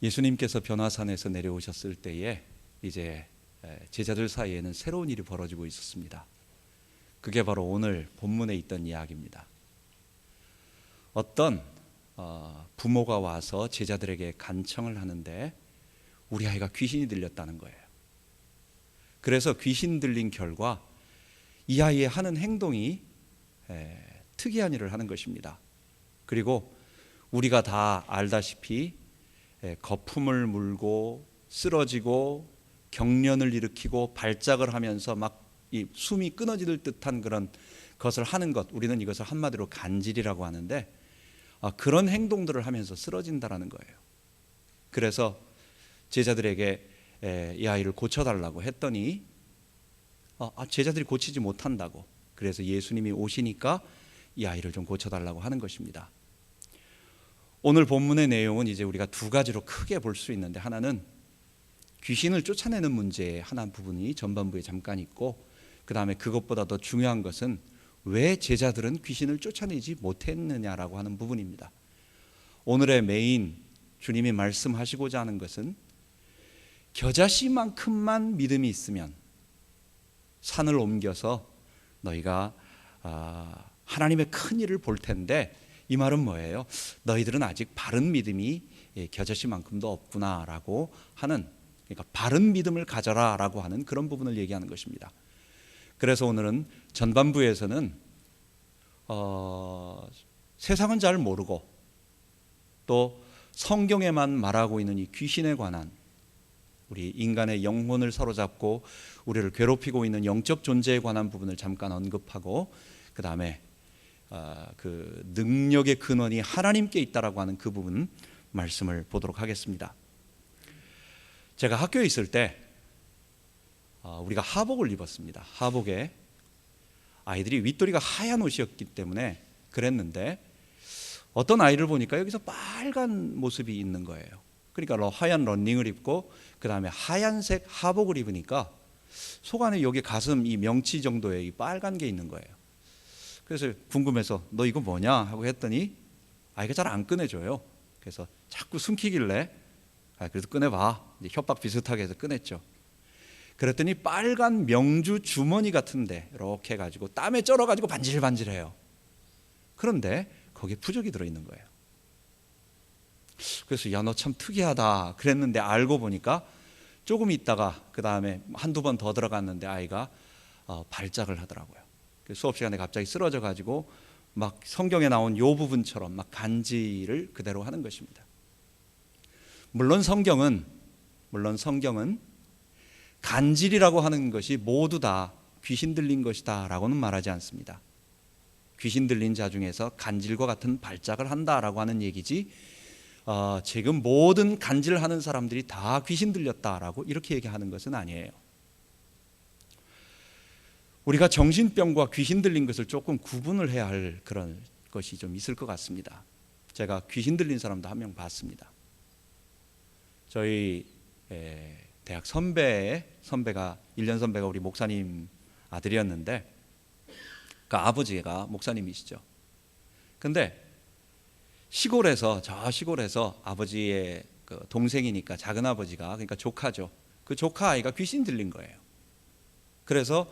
예수님께서 변화산에서 내려오셨을 때에 이제 제자들 사이에는 새로운 일이 벌어지고 있었습니다. 그게 바로 오늘 본문에 있던 이야기입니다. 어떤 부모가 와서 제자들에게 간청을 하는데 우리 아이가 귀신이 들렸다는 거예요. 그래서 귀신 들린 결과 이 아이의 하는 행동이 특이한 일을 하는 것입니다. 그리고 우리가 다 알다시피 거품을 물고 쓰러지고 경련을 일으키고 발작을 하면서 막 이 숨이 끊어질 듯한 그런 것을 하는 것, 우리는 이것을 한마디로 간질이라고 하는데 그런 행동들을 하면서 쓰러진다라는 거예요. 그래서 제자들에게 이 아이를 고쳐달라고 했더니 제자들이 고치지 못한다고. 그래서 예수님이 오시니까 이 아이를 좀 고쳐달라고 하는 것입니다. 오늘 본문의 내용은 이제 우리가 두 가지로 크게 볼 수 있는데, 하나는 귀신을 쫓아내는 문제의 하나 부분이 전반부에 잠깐 있고, 그 다음에 그것보다 더 중요한 것은 왜 제자들은 귀신을 쫓아내지 못했느냐라고 하는 부분입니다. 오늘의 메인 주님이 말씀하시고자 하는 것은 겨자씨만큼만 믿음이 있으면 산을 옮겨서 너희가 하나님의 큰 일을 볼 텐데, 이 말은 뭐예요? 너희들은 아직 바른 믿음이 겨자씨만큼도 없구나라고 하는, 그러니까 바른 믿음을 가져라라고 하는 그런 부분을 얘기하는 것입니다. 그래서 오늘은 전반부에서는 세상은 잘 모르고 또 성경에만 말하고 있는 이 귀신에 관한, 우리 인간의 영혼을 사로잡고 우리를 괴롭히고 있는 영적 존재에 관한 부분을 잠깐 언급하고, 그 다음에 그 능력의 근원이 하나님께 있다라고 하는 그 부분 말씀을 보도록 하겠습니다. 제가 학교에 있을 때 우리가 하복을 입었습니다. 하복에 아이들이 윗도리가 하얀 옷이었기 때문에 그랬는데, 어떤 아이를 보니까 여기서 빨간 모습이 있는 거예요. 그러니까 하얀 러닝을 입고 그 다음에 하얀색 하복을 입으니까 속 안에 여기 가슴 이 명치 정도의 이 빨간 게 있는 거예요. 그래서 궁금해서 너 이거 뭐냐 하고 했더니 아이가 잘 안 꺼내줘요. 그래서 자꾸 숨기길래 그래서 꺼내봐, 이제 협박 비슷하게 해서 꺼냈죠. 그랬더니 빨간 명주 주머니 같은데 이렇게 해가지고 땀에 쩔어가지고 반질반질해요. 그런데 거기에 부적이 들어있는 거예요. 그래서 야, 너 참 특이하다 그랬는데, 알고 보니까 조금 있다가 그 다음에 한두 번 더 들어갔는데 아이가 발작을 하더라고요. 수업 시간에 갑자기 쓰러져 가지고 막 성경에 나온 요 부분처럼 막 간질을 그대로 하는 것입니다. 물론 성경은 간질이라고 하는 것이 모두 다 귀신 들린 것이다 라고는 말하지 않습니다. 귀신 들린 자 중에서 간질과 같은 발작을 한다라고 하는 얘기지, 지금 모든 간질하는 사람들이 다 귀신 들렸다라고 이렇게 얘기하는 것은 아니에요. 우리가 정신병과 귀신 들린 것을 조금 구분을 해야 할 그런 것이 좀 있을 것 같습니다. 제가 귀신 들린 사람도 한 명 봤습니다. 저희 대학 선배가 1년 선배가 우리 목사님 아들이었는데, 그 아버지가 목사님이시죠. 근데 저 시골에서 아버지의 그 동생이니까 작은 아버지가, 그러니까 조카죠. 그 조카 아이가 귀신 들린 거예요. 그래서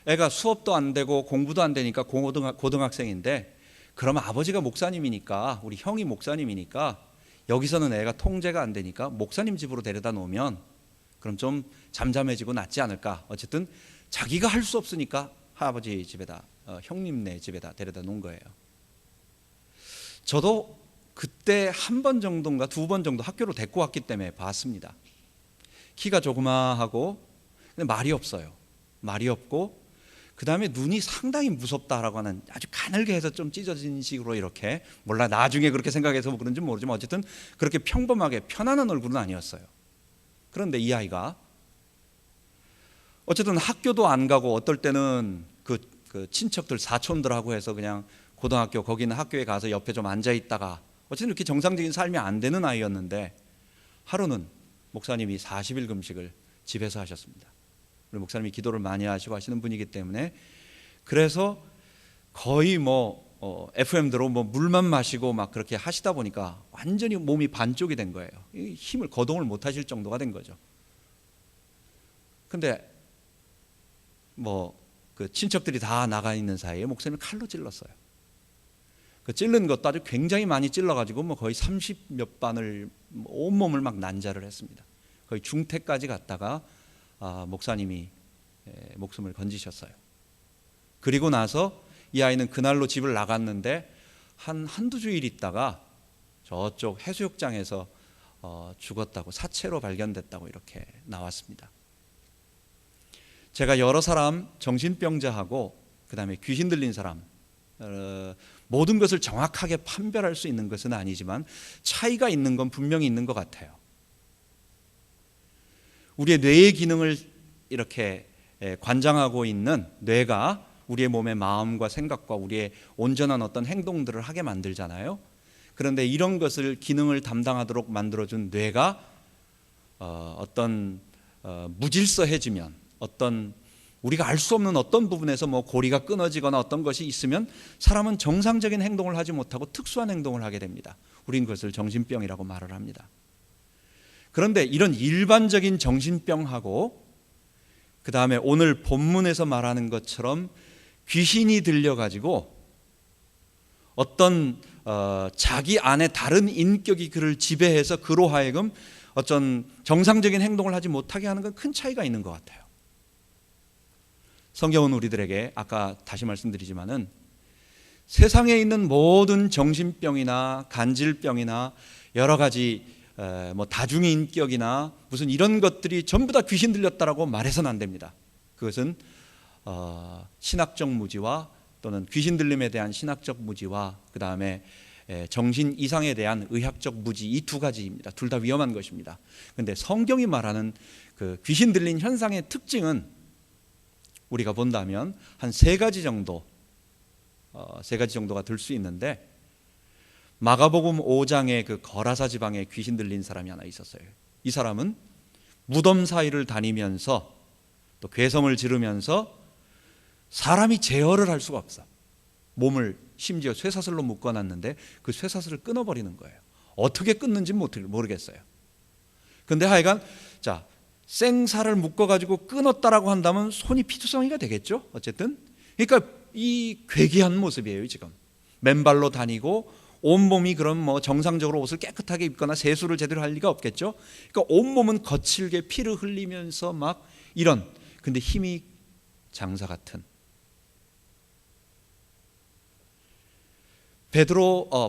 애가 수업도 안 되고 공부도 안 되니까 고등학생인데, 그러면 아버지가 목사님이니까, 우리 형이 목사님이니까 여기서는 애가 통제가 안 되니까 목사님 집으로 데려다 놓으면 그럼 좀 잠잠해지고 낫지 않을까. 어쨌든 자기가 할 수 없으니까 할아버지 집에다, 형님네 집에다 데려다 놓은 거예요. 저도 그때 한 번 정도인가 두 번 정도 학교로 데리고 왔기 때문에 봤습니다. 키가 조그마하고 근데 말이 없어요. 말이 없고 그 다음에 눈이 상당히 무섭다라고 하는, 아주 가늘게 해서 좀 찢어진 식으로, 이렇게, 몰라 나중에 그렇게 생각해서 그런지 모르지만 어쨌든 그렇게 평범하게 편안한 얼굴은 아니었어요. 그런데 이 아이가 어쨌든 학교도 안 가고, 어떨 때는 그 친척들 사촌들하고 해서 그냥 고등학교 거기 있는 학교에 가서 옆에 좀 앉아 있다가, 어쨌든 이렇게 정상적인 삶이 안 되는 아이였는데, 하루는 목사님이 40일 금식을 집에서 하셨습니다. 우리 목사님이 기도를 많이 하시고 하시는 분이기 때문에, 그래서 거의 FM대로 뭐 물만 마시고 막 그렇게 하시다 보니까 완전히 몸이 반쪽이 된 거예요. 힘을 거동을 못 하실 정도가 된 거죠. 근데 뭐 그 친척들이 다 나가 있는 사이에 목사님을 칼로 찔렀어요. 그 찔른 것도 아주 굉장히 많이 찔러가지고 뭐 거의 30몇 반을 온몸을 막 난자를 했습니다. 거의 중태까지 갔다가 목사님이 목숨을 건지셨어요. 그리고 나서 이 아이는 그날로 집을 나갔는데 한두 주일 있다가 저쪽 해수욕장에서 죽었다고, 사체로 발견됐다고 이렇게 나왔습니다. 제가 여러 사람, 정신병자하고 그 다음에 귀신 들린 사람, 모든 것을 정확하게 판별할 수 있는 것은 아니지만 차이가 있는 건 분명히 있는 것 같아요. 우리의 뇌의 기능을 이렇게 관장하고 있는 뇌가 우리의 몸의 마음과 생각과 우리의 온전한 어떤 행동들을 하게 만들잖아요. 그런데 이런 것을 기능을 담당하도록 만들어준 뇌가 어떤 무질서해지면, 어떤 우리가 알 수 없는 어떤 부분에서 뭐 고리가 끊어지거나 어떤 것이 있으면 사람은 정상적인 행동을 하지 못하고 특수한 행동을 하게 됩니다. 우린 그것을 정신병이라고 말을 합니다. 그런데 이런 일반적인 정신병하고 그 다음에 오늘 본문에서 말하는 것처럼 귀신이 들려가지고 어떤 자기 안에 다른 인격이 그를 지배해서 그로 하여금 어떤 정상적인 행동을 하지 못하게 하는 건 큰 차이가 있는 것 같아요. 성경은 우리들에게 아까 다시 말씀드리지만은 세상에 있는 모든 정신병이나 간질병이나 여러 가지 뭐 다중인격이나 무슨 이런 것들이 전부 다 귀신 들렸다라고 말해서는 안 됩니다. 그것은 신학적 무지와 또는 귀신 들림에 대한 신학적 무지와 그 다음에 정신 이상에 대한 의학적 무지, 이 두 가지입니다. 둘 다 위험한 것입니다. 그런데 성경이 말하는 그 귀신 들린 현상의 특징은 우리가 본다면 한 세 가지 정도가 될 수 있는데, 마가복음 5장에 그 거라사 지방에 귀신 들린 사람이 하나 있었어요. 이 사람은 무덤 사이를 다니면서 또 괴성을 지르면서 사람이 제어를 할 수가 없어. 몸을 심지어 쇠사슬로 묶어놨는데 그 쇠사슬을 끊어버리는 거예요. 어떻게 끊는지 모르겠어요. 근데 하여간 자, 생살을 묶어가지고 끊었다라고 한다면 손이 피투성이가 되겠죠. 어쨌든 그러니까 이 괴기한 모습이에요. 지금 맨발로 다니고 온몸이 그럼 뭐 정상적으로 옷을 깨끗하게 입거나 세수를 제대로 할 리가 없겠죠. 그러니까 온몸은 거칠게 피를 흘리면서 막 이런, 근데 힘이 장사 같은.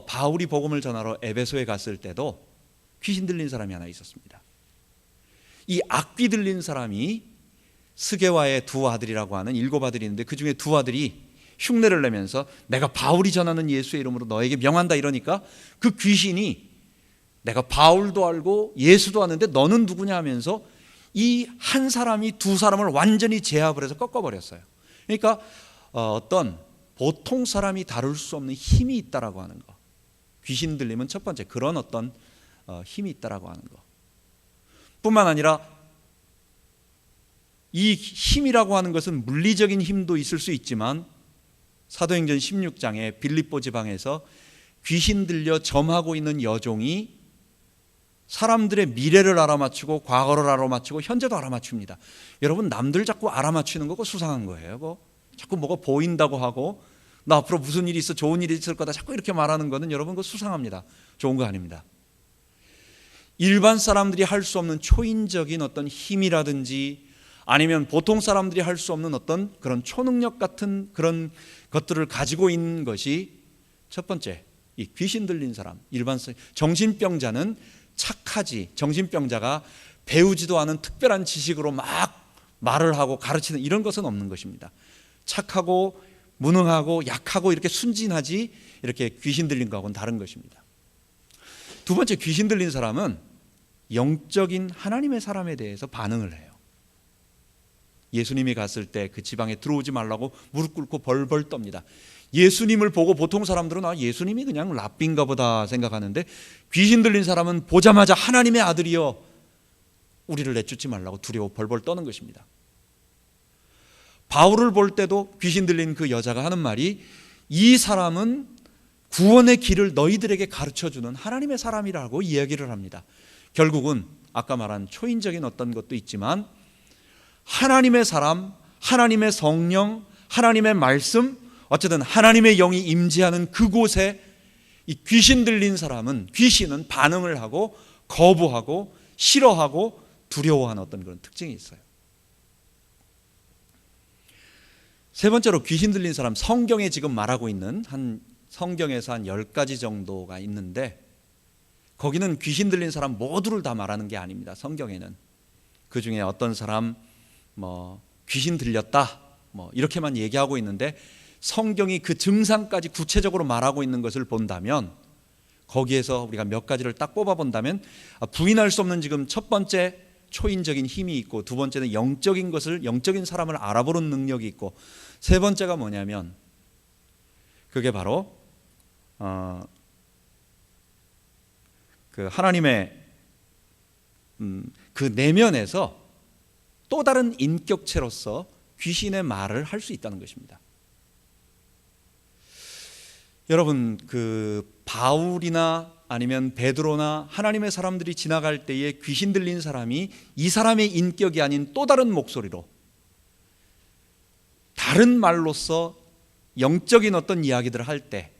바울이 복음을 전하러 에베소에 갔을 때도 귀신 들린 사람이 하나 있었습니다. 이 악귀 들린 사람이 스게와의 두 아들이라고 하는 7 아들이 있는데 그 중에 2 아들이 흉내를 내면서 내가 바울이 전하는 예수의 이름으로 너에게 명한다 이러니까 그 귀신이 내가 바울도 알고 예수도 아는데 너는 누구냐 하면서 이 한 사람이 2 사람을 완전히 제압을 해서 꺾어버렸어요. 그러니까 어떤 보통 사람이 다룰 수 없는 힘이 있다라고 하는 거. 귀신 들림은 첫 번째 그런 어떤 힘이 있다라고 하는 거. 뿐만 아니라 이 힘이라고 하는 것은 물리적인 힘도 있을 수 있지만 사도행전 16장에 빌립보 지방에서 귀신 들려 점하고 있는 여종이 사람들의 미래를 알아맞추고 과거를 알아맞추고 현재도 알아맞춥니다. 여러분, 남들 자꾸 알아맞추는 거고 수상한 거예요. 자꾸 뭐가 보인다고 하고 나 앞으로 무슨 일이 있어, 좋은 일이 있을 거다 자꾸 이렇게 말하는 거는 여러분 그거 수상합니다. 좋은 거 아닙니다. 일반 사람들이 할 수 없는 초인적인 어떤 힘이라든지 아니면 보통 사람들이 할 수 없는 어떤 그런 초능력 같은 그런 것들을 가지고 있는 것이 첫 번째, 이 귀신 들린 사람, 일반 정신병자는 착하지, 정신병자가 배우지도 않은 특별한 지식으로 막 말을 하고 가르치는 이런 것은 없는 것입니다. 착하고 무능하고 약하고 이렇게 순진하지 이렇게 귀신 들린 거하고는 다른 것입니다. 두 번째, 귀신 들린 사람은 영적인 하나님의 사람에 대해서 반응을 해요. 예수님이 갔을 때 그 지방에 들어오지 말라고 무릎 꿇고 벌벌 떱니다. 예수님을 보고 보통 사람들은 예수님이 그냥 랍비인가 보다 생각하는데 귀신 들린 사람은 보자마자 하나님의 아들이여 우리를 내쫓지 말라고 두려워 벌벌 떠는 것입니다. 바울을 볼 때도 귀신 들린 그 여자가 하는 말이 이 사람은 구원의 길을 너희들에게 가르쳐주는 하나님의 사람이라고 이야기를 합니다. 결국은 아까 말한 초인적인 어떤 것도 있지만 하나님의 사람, 하나님의 성령, 하나님의 말씀, 어쨌든 하나님의 영이 임재하는 그곳에 이 귀신 들린 사람은, 귀신은 반응을 하고 거부하고 싫어하고 두려워하는 어떤 그런 특징이 있어요. 세 번째로 귀신 들린 사람, 성경에 지금 말하고 있는 성경에서 한 10가지 정도가 있는데 거기는 귀신 들린 사람 모두를 다 말하는 게 아닙니다. 성경에는 그 중에 어떤 사람 귀신 들렸다 이렇게만 얘기하고 있는데 성경이 그 증상까지 구체적으로 말하고 있는 것을 본다면 거기에서 우리가 몇 가지를 딱 뽑아 본다면 부인할 수 없는 지금 첫 번째 초인적인 힘이 있고, 두 번째는 영적인 사람을 알아보는 능력이 있고, 세 번째가 뭐냐면 그게 바로 그 하나님의 그 내면에서 또 다른 인격체로서 귀신의 말을 할 수 있다는 것입니다. 여러분, 그 바울이나 아니면 베드로나 하나님의 사람들이 지나갈 때에 귀신 들린 사람이 이 사람의 인격이 아닌 또 다른 목소리로 다른 말로서 영적인 어떤 이야기들을 할 때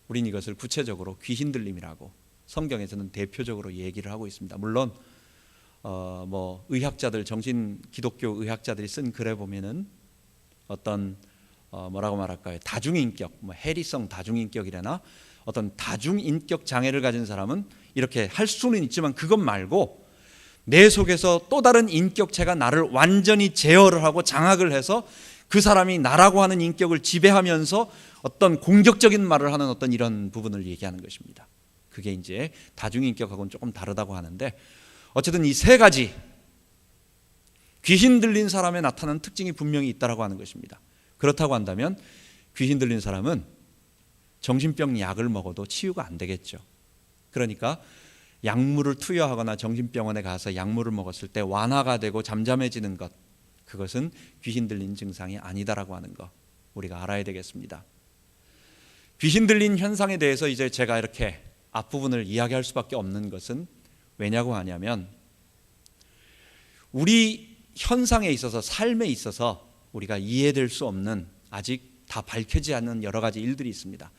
우린 이것을 구체적으로 귀신 들림이라고 성경에서는 대표적으로 얘기를 하고 있습니다. 물론 의학자들, 기독교 의학자들이 쓴 글에 보면은 어떤 뭐라고 말할까요? 다중인격, 해리성 다중인격이라나 어떤 다중인격 장애를 가진 사람은 이렇게 할 수는 있지만 그것 말고 내 속에서 또 다른 인격체가 나를 완전히 제어를 하고 장악을 해서 그 사람이 나라고 하는 인격을 지배하면서 어떤 공격적인 말을 하는 어떤 이런 부분을 얘기하는 것입니다. 그게 이제 다중인격하고는 조금 다르다고 하는데, 어쨌든 이 세 가지 귀신 들린 사람에 나타나는 특징이 분명히 있다고 하는 것입니다. 그렇다고 한다면 귀신 들린 사람은 정신병 약을 먹어도 치유가 안 되겠죠. 그러니까 약물을 투여하거나 정신병원에 가서 약물을 먹었을 때 완화가 되고 잠잠해지는 것, 그것은 귀신 들린 증상이 아니다라고 하는 것 우리가 알아야 되겠습니다. 귀신 들린 현상에 대해서 이제 제가 이렇게 앞부분을 이야기할 수밖에 없는 것은 왜냐고 하냐면, 우리 현상에 있어서, 삶에 있어서 우리가 이해될 수 없는, 아직 다 밝혀지지 않는 여러 가지 일들이 있습니다.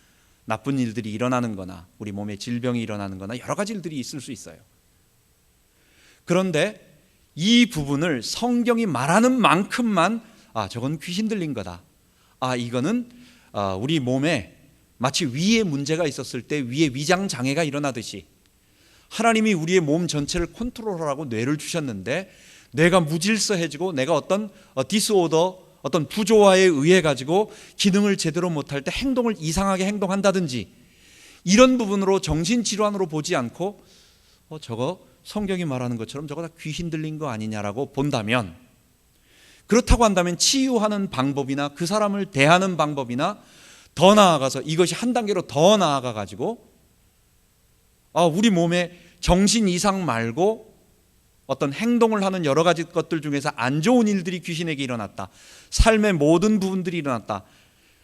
나쁜 일들이 일어나는 거나 우리 몸에 질병이 일어나는 거나 여러 가지 일들이 있을 수 있어요. 그런데 이 부분을 성경이 말하는 만큼만 저건 귀신 들린 거다, 이거는 우리 몸에 마치 위에 문제가 있었을 때 위에 위장 장애가 일어나듯이 하나님이 우리의 몸 전체를 컨트롤하라고 뇌를 주셨는데 뇌가 무질서해지고 내가 어떤 디스오더, 어떤 부조화에 의해 가지고 기능을 제대로 못할 때 행동을 이상하게 행동한다든지, 이런 부분으로 정신질환으로 보지 않고 저거 성경이 말하는 것처럼 저거 다 귀신 들린 거 아니냐라고 본다면, 그렇다고 한다면 치유하는 방법이나 그 사람을 대하는 방법이나 더 나아가서 이것이 한 단계로 더 나아가 가지고 우리 몸에 정신 이상 말고 어떤 행동을 하는 여러 가지 것들 중에서 안 좋은 일들이 귀신에게 일어났다, 삶의 모든 부분들이 일어났다,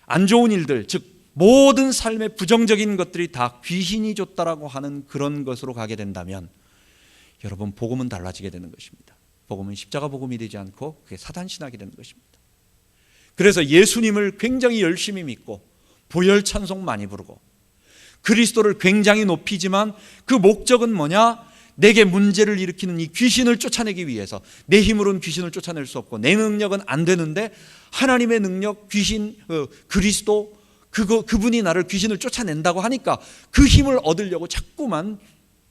안 좋은 일들, 즉 모든 삶의 부정적인 것들이 다 귀신이 줬다라고 하는 그런 것으로 가게 된다면 여러분, 복음은 달라지게 되는 것입니다. 복음은 십자가 복음이 되지 않고 그게 사단 신학이 되는 것입니다. 그래서 예수님을 굉장히 열심히 믿고 보혈 찬송 많이 부르고 그리스도를 굉장히 높이지만 그 목적은 뭐냐? 내게 문제를 일으키는 이 귀신을 쫓아내기 위해서. 내 힘으로는 귀신을 쫓아낼 수 없고 내 능력은 안 되는데 하나님의 능력, 그리스도, 그분이 나를 귀신을 쫓아낸다고 하니까 그 힘을 얻으려고 자꾸만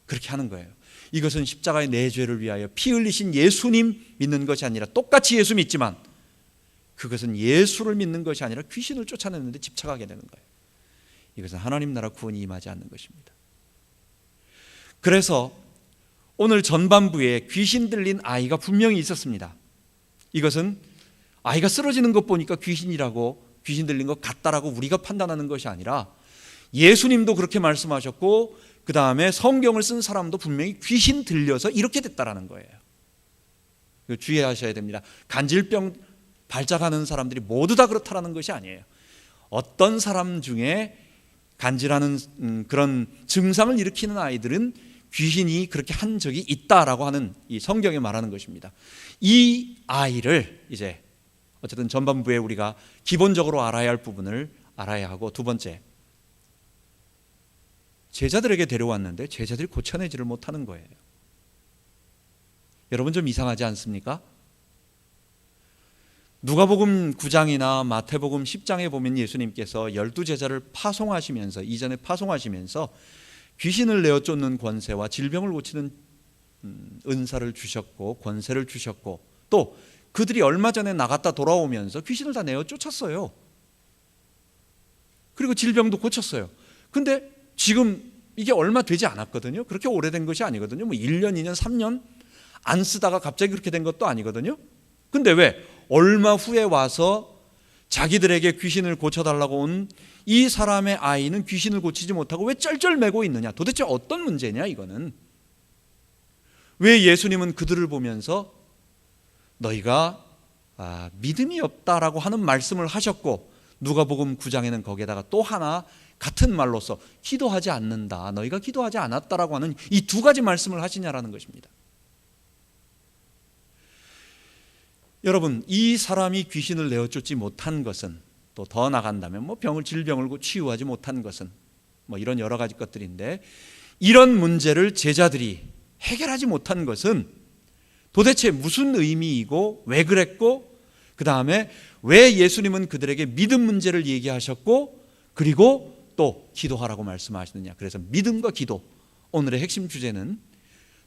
그렇게 하는 거예요. 이것은 십자가의 내 죄를 위하여 피 흘리신 예수님 믿는 것이 아니라, 똑같이 예수 믿지만 그것은 예수를 믿는 것이 아니라 귀신을 쫓아내는 데 집착하게 되는 거예요. 이것은 하나님 나라 구원이 임하지 않는 것입니다. 그래서 오늘 전반부에 귀신 들린 아이가 분명히 있었습니다. 이것은 아이가 쓰러지는 것 보니까 귀신이라고, 귀신 들린 것 같다라고 우리가 판단하는 것이 아니라 예수님도 그렇게 말씀하셨고 그 다음에 성경을 쓴 사람도 분명히 귀신 들려서 이렇게 됐다라는 거예요. 주의하셔야 됩니다. 간질병 발작하는 사람들이 모두 다 그렇다라는 것이 아니에요. 어떤 사람 중에 간질하는 그런 증상을 일으키는 아이들은 귀신이 그렇게 한 적이 있다라고 하는 이 성경에 말하는 것입니다. 이 아이를 이제 어쨌든 전반부에 우리가 기본적으로 알아야 할 부분을 알아야 하고, 두 번째, 제자들에게 데려왔는데 제자들이 고쳐내지를 못하는 거예요. 여러분 좀 이상하지 않습니까? 누가복음 9장이나 마태복음 10장에 보면 예수님께서 12제자를 파송하시면서, 이전에 파송하시면서 귀신을 내어 쫓는 권세와 질병을 고치는 은사를 주셨고 권세를 주셨고, 또 그들이 얼마 전에 나갔다 돌아오면서 귀신을 다 내어 쫓았어요. 그리고 질병도 고쳤어요. 근데 지금 이게 얼마 되지 않았거든요. 그렇게 오래된 것이 아니거든요. 뭐 1년, 2년, 3년 안 쓰다가 갑자기 그렇게 된 것도 아니거든요. 근데 왜 얼마 후에 와서 자기들에게 귀신을 고쳐달라고 온 이 사람의 아이는 귀신을 고치지 못하고 왜 쩔쩔매고 있느냐? 도대체 어떤 문제냐 이거는? 왜 예수님은 그들을 보면서 너희가 믿음이 없다라고 하는 말씀을 하셨고, 누가복음 9장에는 거기에다가 또 하나 같은 말로서 기도하지 않는다, 너희가 기도하지 않았다라고 하는 이 두 가지 말씀을 하시냐라는 것입니다. 여러분, 이 사람이 귀신을 내어 쫓지 못한 것은, 또 더 나간다면 뭐 질병을 치유하지 못한 것은 뭐 이런 여러 가지 것들인데, 이런 문제를 제자들이 해결하지 못한 것은 도대체 무슨 의미이고 왜 그랬고, 그 다음에 왜 예수님은 그들에게 믿음 문제를 얘기하셨고, 그리고 또 기도하라고 말씀하시느냐. 그래서 믿음과 기도, 오늘의 핵심 주제는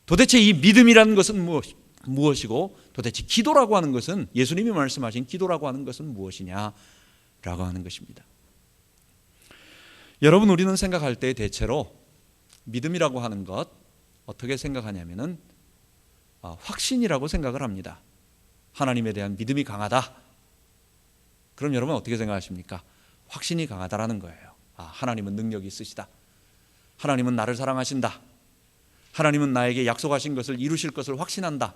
도대체 이 믿음이라는 것은 무엇이고, 도대체 기도라고 하는 것은, 예수님이 말씀하신 기도라고 하는 것은 무엇이냐라고 하는 것입니다. 여러분, 우리는 생각할 때 대체로 믿음이라고 하는 것 어떻게 생각하냐면은 확신이라고 생각을 합니다. 하나님에 대한 믿음이 강하다. 그럼 여러분 어떻게 생각하십니까? 확신이 강하다라는 거예요. 하나님은 능력이 있으시다. 하나님은 나를 사랑하신다. 하나님은 나에게 약속하신 것을 이루실 것을 확신한다.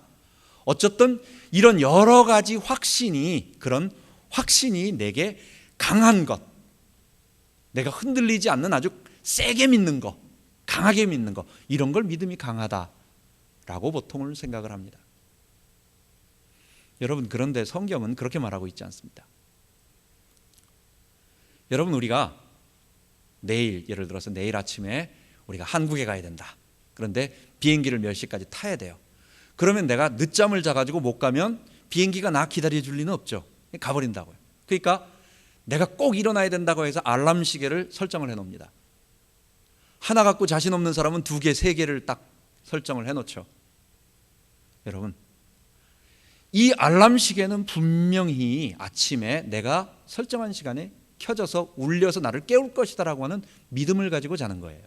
어쨌든 이런 여러 가지 확신이, 그런 확신이 내게 강한 것, 내가 흔들리지 않는 아주 세게 믿는 것, 강하게 믿는 것, 이런 걸 믿음이 강하다라고 보통은 생각을 합니다. 여러분, 그런데 성경은 그렇게 말하고 있지 않습니다. 여러분, 우리가 내일, 예를 들어서 내일 아침에 우리가 한국에 가야 된다. 그런데 비행기를 몇 시까지 타야 돼요. 그러면 내가 늦잠을 자가지고 못 가면 비행기가 나 기다려줄 리는 없죠. 가버린다고요. 그러니까 내가 꼭 일어나야 된다고 해서 알람 시계를 설정을 해놓습니다. 하나 갖고 자신 없는 사람은 2개, 3개를 딱 설정을 해놓죠. 여러분, 이 알람 시계는 분명히 아침에 내가 설정한 시간에 켜져서 울려서 나를 깨울 것이다라고 하는 믿음을 가지고 자는 거예요.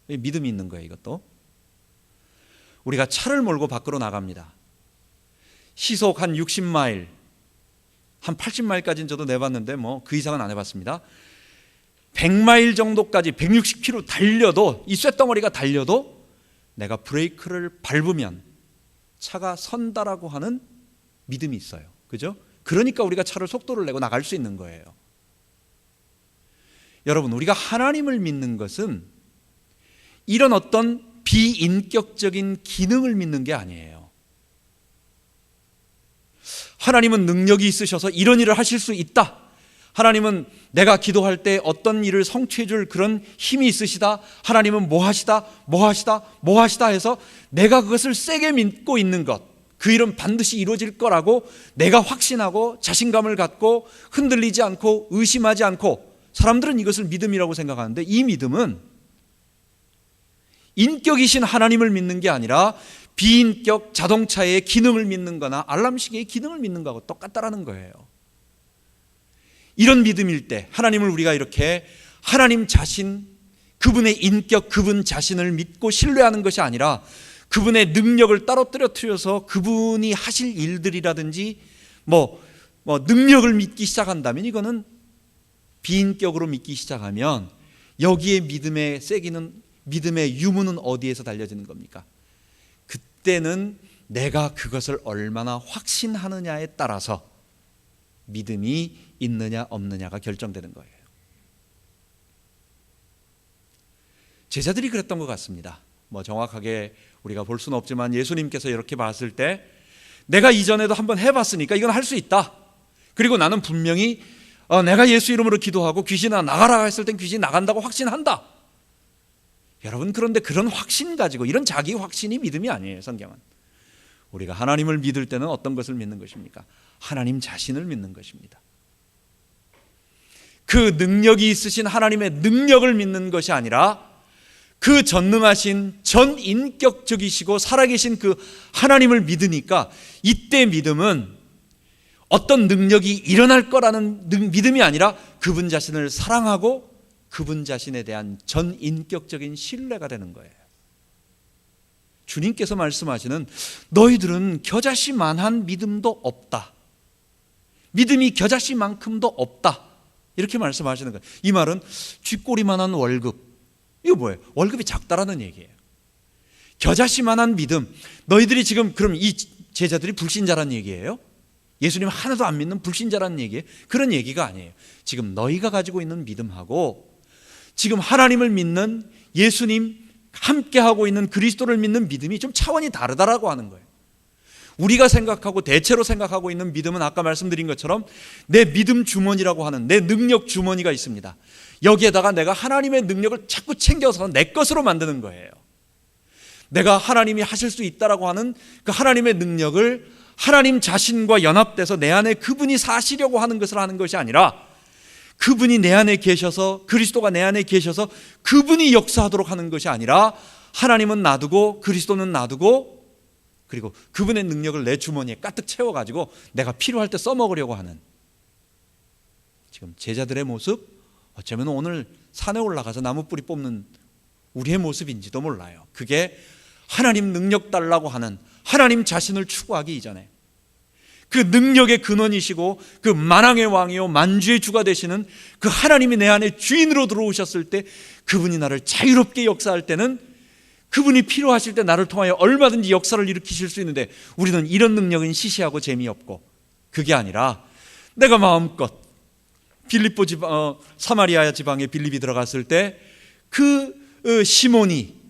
믿음이 있는 거예요. 이것도 우리가 차를 몰고 밖으로 나갑니다. 시속 한 60마일, 한 80마일까지는 저도 내봤는데 뭐 그 이상은 안 해봤습니다. 100마일 정도까지 160km 달려도, 이 쇳덩어리가 달려도 내가 브레이크를 밟으면 차가 선다라고 하는 믿음이 있어요. 그죠? 그러니까 우리가 차를 속도를 내고 나갈 수 있는 거예요. 여러분, 우리가 하나님을 믿는 것은 이런 어떤 비인격적인 기능을 믿는 게 아니에요. 하나님은 능력이 있으셔서 이런 일을 하실 수 있다. 하나님은 내가 기도할 때 어떤 일을 성취해 줄 그런 힘이 있으시다. 하나님은 뭐 하시다 해서 내가 그것을 세게 믿고 있는 것, 그 일은 반드시 이루어질 거라고 내가 확신하고 자신감을 갖고 흔들리지 않고 의심하지 않고, 사람들은 이것을 믿음이라고 생각하는데, 이 믿음은 인격이신 하나님을 믿는 게 아니라 비인격 자동차의 기능을 믿는 거나 알람시계의 기능을 믿는 거하고 똑같다라는 거예요. 이런 믿음일 때 하나님을 우리가 이렇게 하나님 자신, 그분의 인격, 그분 자신을 믿고 신뢰하는 것이 아니라 그분의 능력을 따로 떨어뜨려서 그분이 하실 일들이라든지 능력을 믿기 시작한다면, 이거는 비인격으로 믿기 시작하면 여기에 믿음의 세기는, 믿음의 유무는 어디에서 달려지는 겁니까? 그때는 내가 그것을 얼마나 확신하느냐에 따라서 믿음이 있느냐 없느냐가 결정되는 거예요. 제자들이 그랬던 것 같습니다. 정확하게 우리가 볼 수는 없지만 예수님께서 이렇게 봤을 때 내가 이전에도 한번 해봤으니까 이건 할 수 있다. 그리고 나는 분명히 내가 예수 이름으로 기도하고 귀신아 나가라 했을 땐 귀신이 나간다고 확신한다. 여러분, 그런데 그런 확신 가지고, 이런 자기 확신이 믿음이 아니에요. 성경은 우리가 하나님을 믿을 때는 어떤 것을 믿는 것입니까? 하나님 자신을 믿는 것입니다. 그 능력이 있으신 하나님의 능력을 믿는 것이 아니라 그 전능하신 전인격적이시고 살아계신 그 하나님을 믿으니까, 이때 믿음은 어떤 능력이 일어날 거라는 믿음이 아니라 그분 자신을 사랑하고 그분 자신에 대한 전인격적인 신뢰가 되는 거예요. 주님께서 말씀하시는 너희들은 겨자씨만한 믿음도 없다, 믿음이 겨자씨만큼도 없다, 이렇게 말씀하시는 거예요. 이 말은 쥐꼬리만한 월급, 이거 뭐예요? 월급이 작다라는 얘기예요. 겨자씨만한 믿음, 너희들이 지금 그럼 이 제자들이 불신자라는 얘기예요? 예수님 하나도 안 믿는 불신자라는 얘기예요? 그런 얘기가 아니에요. 지금 너희가 가지고 있는 믿음하고 지금 하나님을 믿는, 예수님 함께하고 있는 그리스도를 믿는 믿음이 좀 차원이 다르다라고 하는 거예요. 우리가 생각하고 대체로 생각하고 있는 믿음은 아까 말씀드린 것처럼 내 믿음 주머니라고 하는 내 능력 주머니가 있습니다. 여기에다가 내가 하나님의 능력을 자꾸 챙겨서 내 것으로 만드는 거예요. 내가 하나님이 하실 수 있다라고 하는 그 하나님의 능력을 하나님 자신과 연합돼서 내 안에 그분이 사시려고 하는 것을 하는 것이 아니라, 그분이 내 안에 계셔서, 그리스도가 내 안에 계셔서 그분이 역사하도록 하는 것이 아니라, 하나님은 놔두고 그리스도는 놔두고, 그리고 그분의 능력을 내 주머니에 가득 채워가지고 내가 필요할 때 써먹으려고 하는, 지금 제자들의 모습, 어쩌면 오늘 산에 올라가서 나무 뿌리 뽑는 우리의 모습인지도 몰라요. 그게 하나님 능력 달라고 하는, 하나님 자신을 추구하기 이전에 그 능력의 근원이시고 그 만왕의 왕이요 만주의 주가 되시는 그 하나님이 내 안에 주인으로 들어오셨을 때, 그분이 나를 자유롭게 역사할 때는, 그분이 필요하실 때 나를 통하여 얼마든지 역사를 일으키실 수 있는데, 우리는 이런 능력은 시시하고 재미없고, 그게 아니라 내가 마음껏 빌립보 지방, 사마리아 지방에 빌립이 들어갔을 때 그 시몬이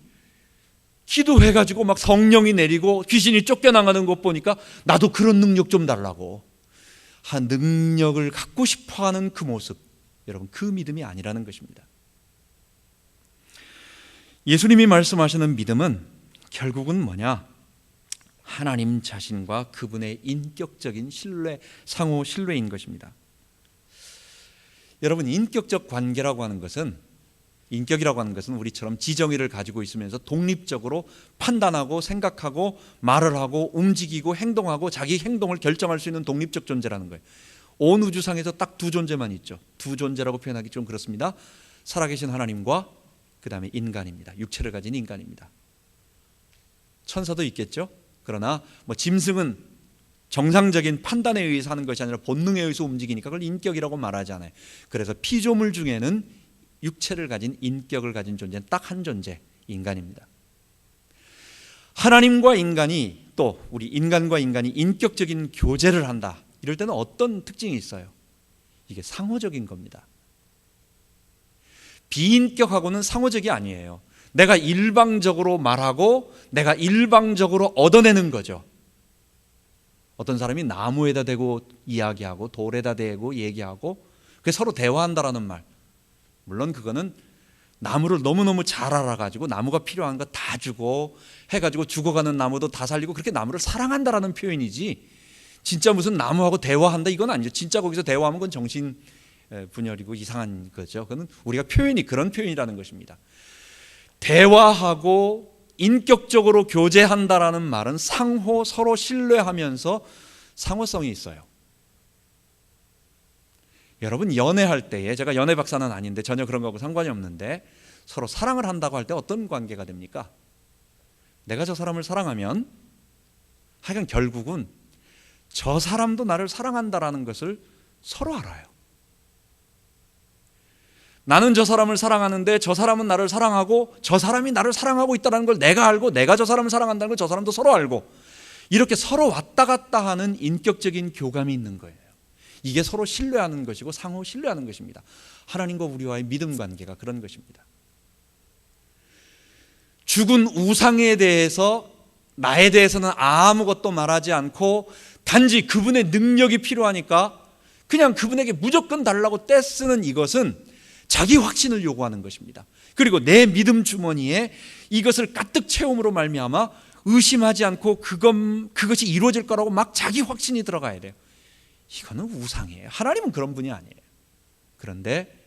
기도해가지고 막 성령이 내리고 귀신이 쫓겨나가는 것 보니까 나도 그런 능력 좀 달라고 한 능력을 갖고 싶어하는 그 모습, 여러분, 그 믿음이 아니라는 것입니다. 예수님이 말씀하시는 믿음은 결국은 뭐냐? 하나님 자신과 그분의 인격적인 신뢰, 상호 신뢰인 것입니다. 여러분, 인격적 관계라고 하는 것은, 인격이라고 하는 것은 우리처럼 지정의를 가지고 있으면서 독립적으로 판단하고 생각하고 말을 하고 움직이고 행동하고 자기 행동을 결정할 수 있는 독립적 존재라는 거예요. 온 우주상에서 딱 두 존재만 있죠. 두 존재라고 표현하기 좀 그렇습니다. 살아계신 하나님과 그 다음에 인간입니다. 육체를 가진 인간입니다. 천사도 있겠죠. 그러나 짐승은 정상적인 판단에 의해서 하는 것이 아니라 본능에 의해서 움직이니까 그걸 인격이라고 말하지 않아요. 그래서 피조물 중에는 육체를 가진, 인격을 가진 존재는 딱 한 존재, 인간입니다. 하나님과 인간이, 또 우리 인간과 인간이 인격적인 교제를 한다, 이럴 때는 어떤 특징이 있어요? 이게 상호적인 겁니다. 비인격하고는 상호적이 아니에요. 내가 일방적으로 말하고 내가 일방적으로 얻어내는 거죠. 어떤 사람이 나무에다 대고 이야기하고 돌에다 대고 얘기하고, 그게 서로 대화한다라는 말, 물론 그거는 나무를 너무너무 잘 알아가지고 나무가 필요한 거 다 주고 해가지고 죽어가는 나무도 다 살리고, 그렇게 나무를 사랑한다라는 표현이지, 진짜 무슨 나무하고 대화한다 이건 아니죠. 진짜 거기서 대화하면 그건 정신 분열이고 이상한 거죠. 그건 우리가 표현이 그런 표현이라는 것입니다. 대화하고 인격적으로 교제한다라는 말은 상호, 서로 신뢰하면서 상호성이 있어요. 여러분, 연애할 때에, 제가 연애 박사는 아닌데 전혀 그런 거하고 상관이 없는데, 서로 사랑을 한다고 할 때 어떤 관계가 됩니까? 내가 저 사람을 사랑하면 하여간 결국은 저 사람도 나를 사랑한다라는 것을 서로 알아요. 나는 저 사람을 사랑하는데 저 사람은 나를 사랑하고, 저 사람이 나를 사랑하고 있다는 걸 내가 알고, 내가 저 사람을 사랑한다는 걸 저 사람도 서로 알고, 이렇게 서로 왔다 갔다 하는 인격적인 교감이 있는 거예요. 이게 서로 신뢰하는 것이고 상호 신뢰하는 것입니다. 하나님과 우리와의 믿음 관계가 그런 것입니다. 죽은 우상에 대해서 나에 대해서는 아무것도 말하지 않고 단지 그분의 능력이 필요하니까 그냥 그분에게 무조건 달라고 떼쓰는 이것은 자기 확신을 요구하는 것입니다. 그리고 내 믿음 주머니에 이것을 가득 채움으로 말미암아 의심하지 않고 그것이 이루어질 거라고 막 자기 확신이 들어가야 돼요. 이거는 우상이에요. 하나님은 그런 분이 아니에요. 그런데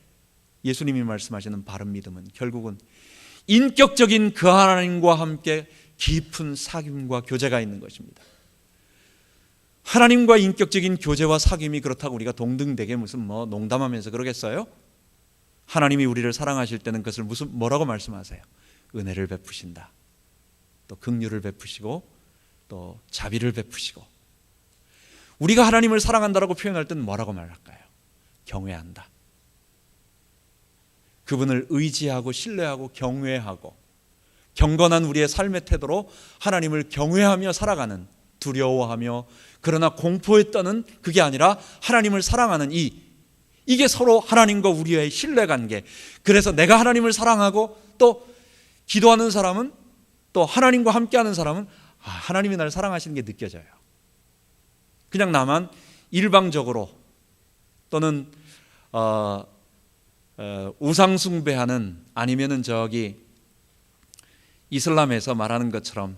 예수님이 말씀하시는 바른 믿음은 결국은 인격적인 그 하나님과 함께 깊은 사귐과 교제가 있는 것입니다. 하나님과 인격적인 교제와 사귐이 그렇다고 우리가 동등되게 무슨 농담하면서 그러겠어요? 하나님이 우리를 사랑하실 때는 그것을 뭐라고 말씀하세요? 은혜를 베푸신다. 또 긍휼을 베푸시고 또 자비를 베푸시고. 우리가 하나님을 사랑한다라고 표현할 때는 뭐라고 말할까요? 경외한다. 그분을 의지하고 신뢰하고 경외하고 경건한 우리의 삶의 태도로 하나님을 경외하며 살아가는, 두려워하며 그러나 공포에 떠는 그게 아니라 하나님을 사랑하는 이게 서로 하나님과 우리의 신뢰관계. 그래서 내가 하나님을 사랑하고 또 기도하는 사람은 또 하나님과 함께하는 사람은 하나님이 나를 사랑하시는 게 느껴져요. 그냥 나만 일방적으로 또는 우상 숭배하는, 아니면은 이슬람에서 말하는 것처럼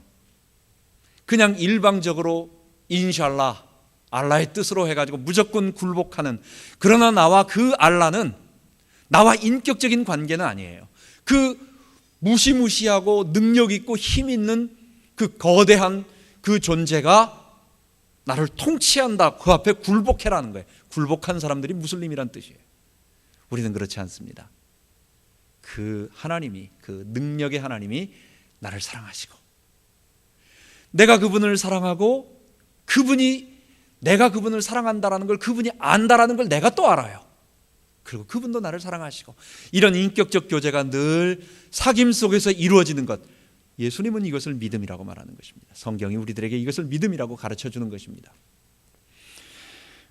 그냥 일방적으로 인샬라, 알라의 뜻으로 해가지고 무조건 굴복하는, 그러나 나와 그 알라는 나와 인격적인 관계는 아니에요. 그 무시무시하고 능력 있고 힘 있는 그 거대한 그 존재가 나를 통치한다, 그 앞에 굴복해라는 거예요. 굴복한 사람들이 무슬림이란 뜻이에요. 우리는 그렇지 않습니다. 그 하나님이, 그 능력의 하나님이 나를 사랑하시고 내가 그분을 사랑하고 내가 그분을 사랑한다라는 걸 그분이 안다라는 걸 내가 또 알아요. 그리고 그분도 나를 사랑하시고, 이런 인격적 교제가 늘 사귐 속에서 이루어지는 것, 예수님은 이것을 믿음이라고 말하는 것입니다. 성경이 우리들에게 이것을 믿음이라고 가르쳐 주는 것입니다.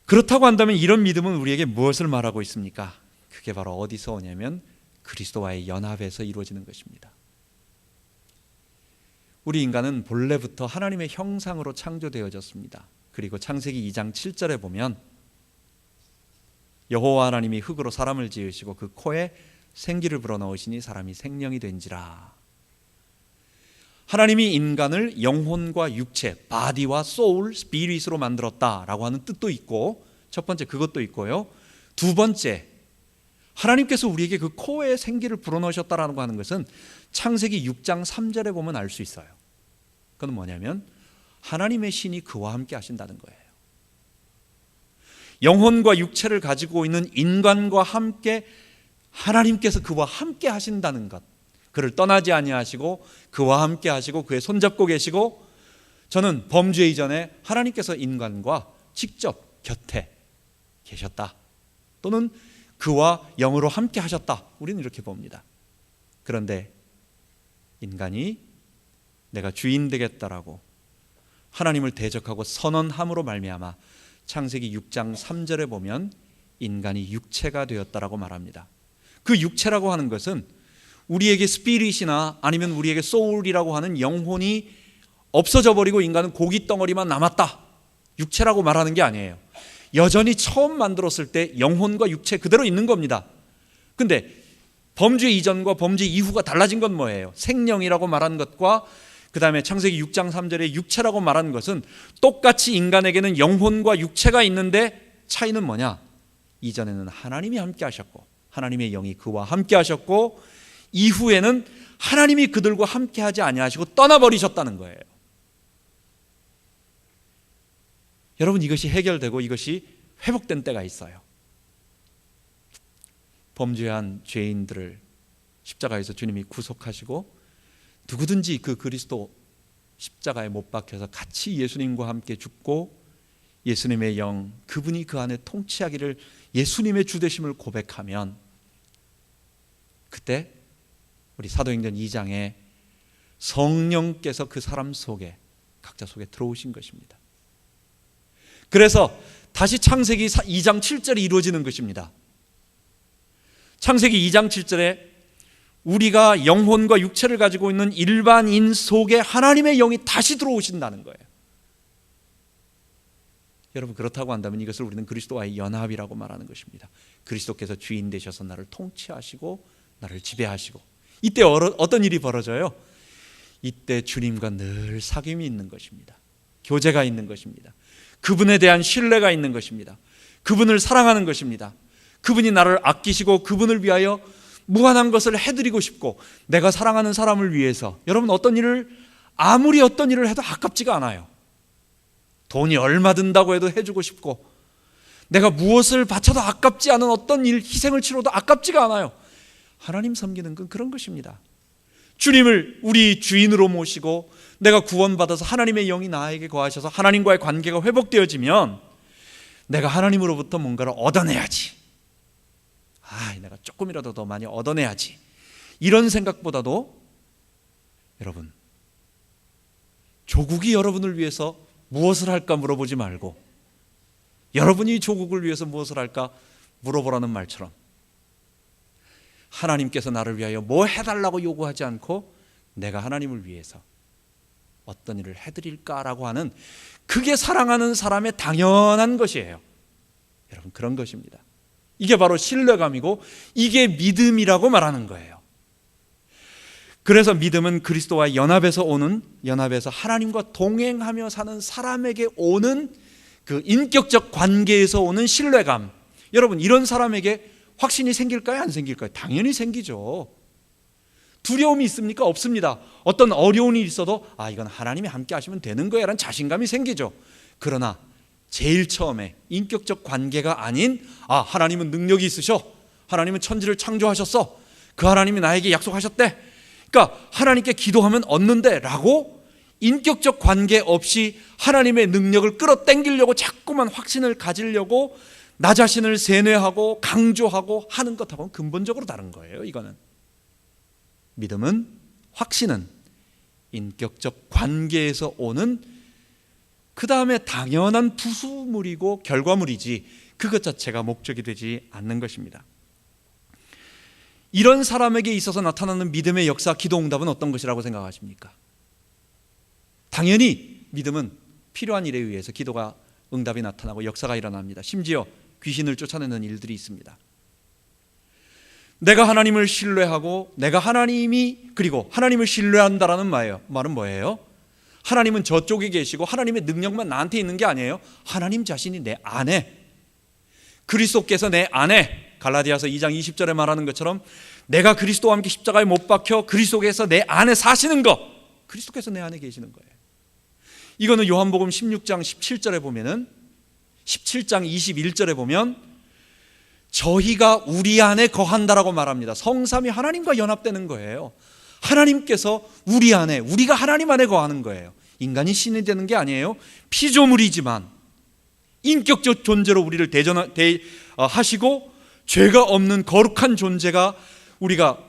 그렇다고 한다면 이런 믿음은 우리에게 무엇을 말하고 있습니까? 그게 바로 어디서 오냐면 그리스도와의 연합에서 이루어지는 것입니다. 우리 인간은 본래부터 하나님의 형상으로 창조되어졌습니다. 그리고 창세기 2장 7절에 보면 여호와 하나님이 흙으로 사람을 지으시고 그 코에 생기를 불어넣으시니 사람이 생명이 된지라. 하나님이 인간을 영혼과 육체, 바디와 소울, 스피릿으로 만들었다라고 하는 뜻도 있고, 첫 번째 그것도 있고요. 두 번째, 하나님께서 우리에게 그 코에 생기를 불어넣으셨다라고 하는 것은 창세기 6장 3절에 보면 알 수 있어요. 그건 뭐냐면 하나님의 신이 그와 함께 하신다는 거예요. 영혼과 육체를 가지고 있는 인간과 함께 하나님께서 그와 함께 하신다는 것, 그를 떠나지 아니하시고 그와 함께 하시고 그의 손잡고 계시고, 저는 범죄 이전에 하나님께서 인간과 직접 곁에 계셨다, 또는 그와 영으로 함께 하셨다, 우리는 이렇게 봅니다. 그런데 인간이 내가 주인 되겠다라고 하나님을 대적하고 선언함으로 말미암아 창세기 6장 3절에 보면 인간이 육체가 되었다라고 말합니다. 그 육체라고 하는 것은 우리에게 스피릿이나 아니면 우리에게 소울이라고 하는 영혼이 없어져 버리고 인간은 고기 덩어리만 남았다, 육체라고 말하는 게 아니에요. 여전히 처음 만들었을 때 영혼과 육체 그대로 있는 겁니다. 근데 범죄 이전과 범죄 이후가 달라진 건 뭐예요? 생명이라고 말한 것과 그 다음에 창세기 6장 3절에 육체라고 말한 것은 똑같이 인간에게는 영혼과 육체가 있는데 차이는 뭐냐? 이전에는 하나님이 함께 하셨고 하나님의 영이 그와 함께 하셨고, 이후에는 하나님이 그들과 함께 하지 아니하시고 떠나버리셨다는 거예요. 여러분, 이것이 해결되고 이것이 회복된 때가 있어요. 범죄한 죄인들을 십자가에서 주님이 구속하시고 누구든지 그 그리스도 십자가에 못 박혀서 같이 예수님과 함께 죽고 예수님의 영, 그분이 그 안에 통치하기를 예수님의 주되심을 고백하면, 그때 우리 사도행전 2장에 성령께서 그 사람 속에, 각자 속에 들어오신 것입니다. 그래서 다시 창세기 2장 7절에 이루어지는 것입니다. 창세기 2장 7절에 우리가 영혼과 육체를 가지고 있는 일반인 속에 하나님의 영이 다시 들어오신다는 거예요. 여러분, 그렇다고 한다면 이것을 우리는 그리스도와의 연합이라고 말하는 것입니다. 그리스도께서 주인 되셔서 나를 통치하시고 나를 지배하시고, 이때 어떤 일이 벌어져요? 이때 주님과 늘 사귐이 있는 것입니다. 교제가 있는 것입니다. 그분에 대한 신뢰가 있는 것입니다. 그분을 사랑하는 것입니다. 그분이 나를 아끼시고 그분을 위하여 무한한 것을 해드리고 싶고, 내가 사랑하는 사람을 위해서, 여러분, 아무리 어떤 일을 해도 아깝지가 않아요. 돈이 얼마 든다고 해도 해주고 싶고, 내가 무엇을 바쳐도 아깝지 않은 어떤 일, 희생을 치러도 아깝지가 않아요. 하나님 섬기는 건 그런 것입니다. 주님을 우리 주인으로 모시고 내가 구원받아서 하나님의 영이 나에게 거하셔서 하나님과의 관계가 회복되어지면 내가 하나님으로부터 뭔가를 얻어내야지, 내가 조금이라도 더 많이 얻어내야지, 이런 생각보다도 여러분, 조국이 여러분을 위해서 무엇을 할까 물어보지 말고 여러분이 조국을 위해서 무엇을 할까 물어보라는 말처럼, 하나님께서 나를 위하여 뭐 해달라고 요구하지 않고 내가 하나님을 위해서 어떤 일을 해드릴까라고 하는, 그게 사랑하는 사람의 당연한 것이에요. 여러분, 그런 것입니다. 이게 바로 신뢰감이고 이게 믿음이라고 말하는 거예요. 그래서 믿음은 그리스도와 연합에서 하나님과 동행하며 사는 사람에게 오는 그 인격적 관계에서 오는 신뢰감. 여러분, 이런 사람에게 확신이 생길까요? 안 생길까요? 당연히 생기죠. 두려움이 있습니까? 없습니다. 어떤 어려운 일이 있어도 이건 하나님이 함께 하시면 되는 거야 라는 자신감이 생기죠. 그러나 제일 처음에 인격적 관계가 아닌 하나님은 능력이 있으셔, 하나님은 천지를 창조하셨어, 그 하나님이 나에게 약속하셨대, 그러니까 하나님께 기도하면 얻는데 라고 인격적 관계 없이 하나님의 능력을 끌어당기려고 자꾸만 확신을 가지려고 나 자신을 세뇌하고 강조하고 하는 것하고는 근본적으로 다른 거예요. 이거는 믿음은, 확신은 인격적 관계에서 오는 그 다음에 당연한 부수물이고 결과물이지 그것 자체가 목적이 되지 않는 것입니다. 이런 사람에게 있어서 나타나는 믿음의 역사, 기도응답은 어떤 것이라고 생각하십니까? 당연히 믿음은 필요한 일에 의해서 기도가 응답이 나타나고 역사가 일어납니다. 심지어 귀신을 쫓아내는 일들이 있습니다. 내가 하나님을 신뢰하고 그리고 하나님을 신뢰한다라는 말은 뭐예요? 하나님은 저쪽에 계시고 하나님의 능력만 나한테 있는 게 아니에요. 하나님 자신이 내 안에, 그리스도께서 내 안에, 갈라디아서 2장 20절에 말하는 것처럼 내가 그리스도와 함께 십자가에 못 박혀 그리스도께서 내 안에 사시는 것, 그리스도께서 내 안에 계시는 거예요. 이거는 요한복음 16장 17절에 보면은, 17장 21절에 보면 저희가 우리 안에 거한다라고 말합니다. 성삼위 하나님과 연합되는 거예요. 하나님께서 우리 안에, 우리가 하나님 안에 거하는 거예요. 인간이 신이 되는 게 아니에요. 피조물이지만 인격적 존재로 우리를 하시고 죄가 없는 거룩한 존재가 우리가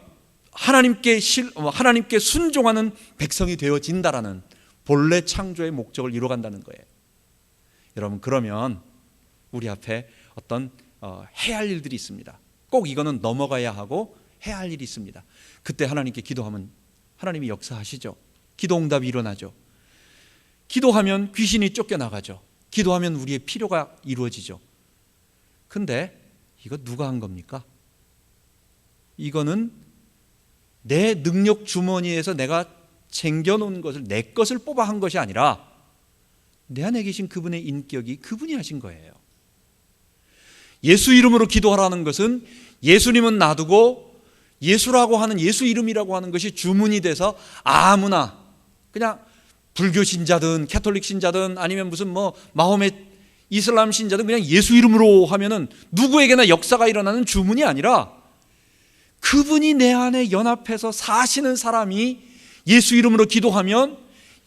하나님께 순종하는 백성이 되어진다라는 본래 창조의 목적을 이루어간다는 거예요. 여러분, 그러면 우리 앞에 어떤 해야 할 일들이 있습니다. 꼭 이거는 넘어가야 하고 해야 할 일이 있습니다. 그때 하나님께 기도하면 하나님이 역사하시죠. 기도응답이 일어나죠. 기도하면 귀신이 쫓겨나가죠. 기도하면 우리의 필요가 이루어지죠. 근데 이거 누가 한 겁니까? 이거는 내 능력 주머니에서 내가 챙겨놓은 것을, 내 것을 뽑아 한 것이 아니라 내 안에 계신 그분의 인격이 그분이 하신 거예요. 예수 이름으로 기도하라는 것은 예수님은 놔두고 예수라고 하는, 예수 이름이라고 하는 것이 주문이 돼서 아무나, 그냥 불교 신자든 캐톨릭 신자든 아니면 무슨 마호멧 이슬람 신자든 그냥 예수 이름으로 하면은 누구에게나 역사가 일어나는 주문이 아니라 그분이 내 안에 연합해서 사시는 사람이 예수 이름으로 기도하면